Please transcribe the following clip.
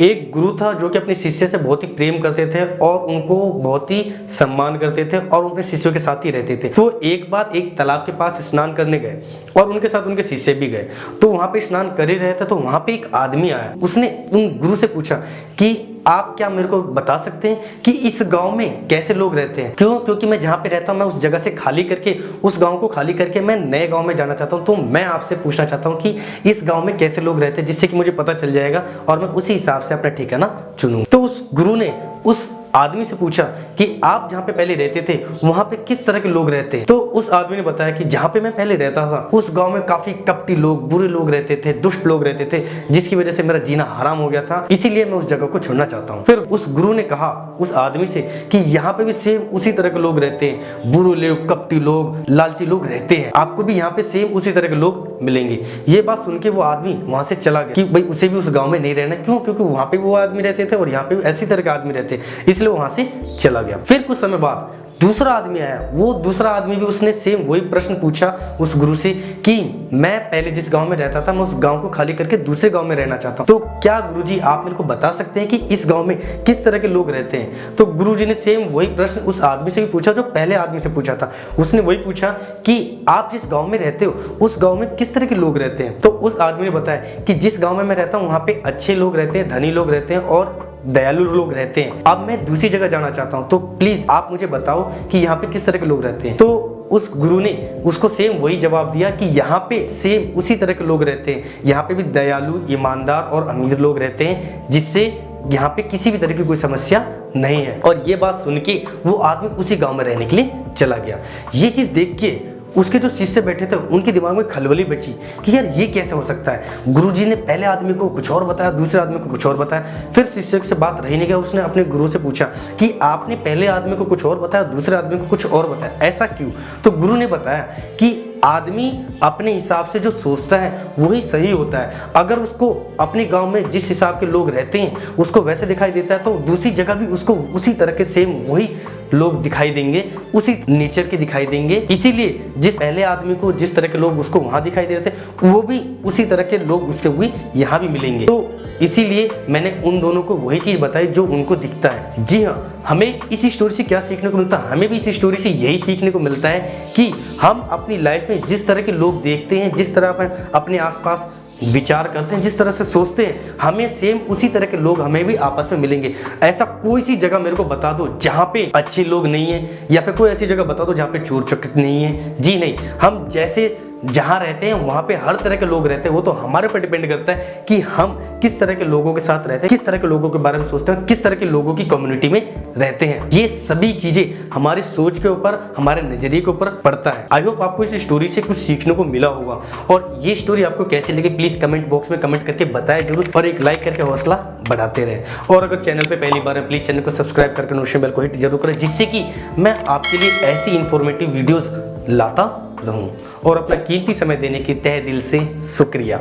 एक गुरु था जो कि अपने शिष्य से बहुत ही प्रेम करते थे और उनको बहुत ही सम्मान करते थे और अपने शिष्यों के साथ ही रहते थे। तो एक बार एक तालाब के पास स्नान करने गए और उनके साथ उनके शिष्य भी गए। तो वहां पे स्नान कर ही रहे थे तो वहां पे एक आदमी आया। उसने उन गुरु से पूछा कि आप क्या मेरे को बता सकते हैं कि इस गांव में कैसे लोग रहते हैं? क्योंकि मैं जहाँ पे रहता हूँ मैं उस जगह से खाली करके, उस गांव को खाली करके मैं नए गांव में जाना चाहता हूँ। तो मैं आपसे पूछना चाहता हूँ कि इस गांव में कैसे लोग रहते हैं, जिससे कि मुझे पता चल जाएगा और मैं उसी हिसाब से अपना ठिकाना चुनूंगा। तो उस गुरु ने उस आदमी से पूछा कि आप जहाँ पे पहले रहते थे वहां पे किस तरह के लोग रहते हैं? तो उस आदमी ने बताया कि जहाँ पे मैं पहले रहता था उस गांव में काफी कपटी लोग, बुरे लोग रहते थे, दुष्ट लोग रहते थे, जिसकी वजह से मेरा जीना हराम हो गया था, इसीलिए मैं उस जगह को छोड़ना चाहता हूँ। फिर उस गुरु ने कहा उस आदमी से कि यहाँ पे भी सेम उसी तरह के लोग रहते हैं, बुरे लोग, कपटी लोग, लालची लोग रहते हैं, आपको भी यहाँ पे सेम उसी तरह के लोग मिलेंगे। ये बात सुन के वो आदमी वहां से चला गया कि भाई उसे भी उस गांव में नहीं रहना। क्यों? क्योंकि वहां पे वो आदमी रहते थे और यहाँ पे ऐसी तरह के आदमी रहते, इसलिए वहां से चला गया। फिर कुछ समय बाद दूसरा आदमी आया। वो दूसरा आदमी भी उसने सेम वही प्रश्न पूछा उस गुरु से कि मैं पहले जिस गांव में रहता था मैं उस गांव को खाली करके दूसरे गांव में रहना चाहता हूँ, तो क्या गुरुजी आप मेरे को बता सकते हैं कि इस गांव में किस तरह के लोग रहते हैं? तो गुरुजी ने सेम वही प्रश्न उस आदमी से भी पूछा जो पहले आदमी से पूछा था। उसने वही पूछा कि आप जिस गाँव में रहते हो उस गाँव में किस तरह के लोग रहते हैं? तो उस आदमी ने बताया कि जिस गाँव में मैं रहता हूँ वहाँ पे अच्छे लोग रहते हैं, धनी लोग रहते हैं और दयालु लोग रहते हैं। अब मैं दूसरी जगह जाना चाहता हूँ, तो प्लीज आप मुझे बताओ कि यहाँ पे किस तरह के लोग रहते हैं। तो उस गुरु ने उसको सेम वही जवाब दिया कि यहाँ पे सेम उसी तरह के लोग रहते हैं, यहाँ पे भी दयालु, ईमानदार और अमीर लोग रहते हैं, जिससे यहाँ पे किसी भी तरह की कोई समस्या नहीं है। और ये बात सुन के वो आदमी उसी गाँव में रहने के लिए चला गया। ये चीज देख के उसके जो शिष्य बैठे थे उनके दिमाग में खलबली बची कि यार ये कैसे हो सकता है? गुरुजी ने पहले आदमी को कुछ और बताया, दूसरे आदमी को कुछ और बताया। फिर शिष्य से बात रही नहीं गया, उसने अपने गुरु से पूछा कि आपने पहले आदमी को कुछ और बताया, दूसरे आदमी को कुछ और बताया, ऐसा क्यों? तो गुरु ने बताया कि आदमी अपने हिसाब से जो सोचता है वही सही होता है। अगर उसको अपने गांव में जिस हिसाब के लोग रहते हैं उसको वैसे दिखाई देता है तो दूसरी जगह भी उसको उसी तरह के सेम वही लोग दिखाई देंगे, उसी नेचर के दिखाई देंगे। इसीलिए जिस पहले आदमी को जिस तरह के लोग उसको वहां दिखाई दे रहे थे वो भी उसी तरह के लोग उसके भी यहाँ भी मिलेंगे। तो इसीलिए मैंने उन दोनों को वही चीज बताई जो उनको दिखता है। जी हाँ, हमें इस स्टोरी से क्या सीखने को मिलता है? हमें भी इस स्टोरी से यही सीखने को मिलता है कि हम अपनी लाइफ में जिस तरह के लोग देखते हैं, जिस तरह अपने आसपास विचार करते हैं, जिस तरह से सोचते हैं, हमें सेम उसी तरह के लोग हमें भी आपस में मिलेंगे। ऐसा कोई सी जगह मेरे को बता दो जहाँ पे अच्छे लोग नहीं है, या फिर कोई ऐसी जगह बता दो जहाँ पे चोर चक्कर नहीं है। जी नहीं, हम जैसे जहाँ रहते हैं वहाँ पे हर तरह के लोग रहते हैं। वो तो हमारे पर डिपेंड करता है कि हम किस तरह के लोगों के साथ रहते हैं, किस तरह के लोगों के बारे में सोचते हैं, किस तरह के लोगों की कम्युनिटी में रहते हैं। ये सभी चीजें हमारी सोच के ऊपर, हमारे नजरिए के ऊपर पड़ता है। आई होप आपको इस स्टोरी से कुछ सीखने को मिला होगा। और ये स्टोरी आपको कैसी लगी प्लीज कमेंट बॉक्स में कमेंट करके बताएं जरूर, और एक लाइक करके हौसला बढ़ाते रहे। और अगर चैनल पे पहली बार है प्लीज चैनल को सब्सक्राइब करके नोटिफिकेशन बेल को हिट जरूर करें, जिससे कि मैं आपके लिए ऐसी इंफॉर्मेटिव वीडियोस लाता रहूं। और अपना कीमती समय देने की तहे दिल से शुक्रिया।